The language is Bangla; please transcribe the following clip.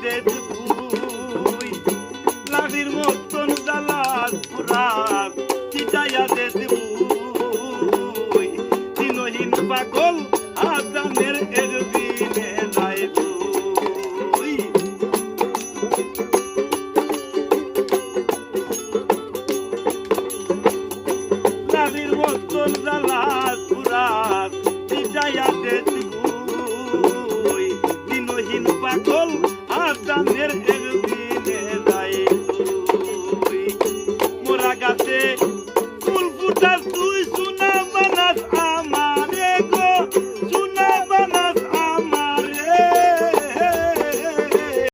দে তুই লাভির মতন জ্বালাস পুরাক চিটাইয়া দে তুই দিনহীন পাগল আজানের একদিনে যাই তুই লাভির মতন জ্বালাস পুরাক চিটাইয়া দে তুই দিনহীন পাগল আজানের একদিনে যাই তুই মোরা গাছে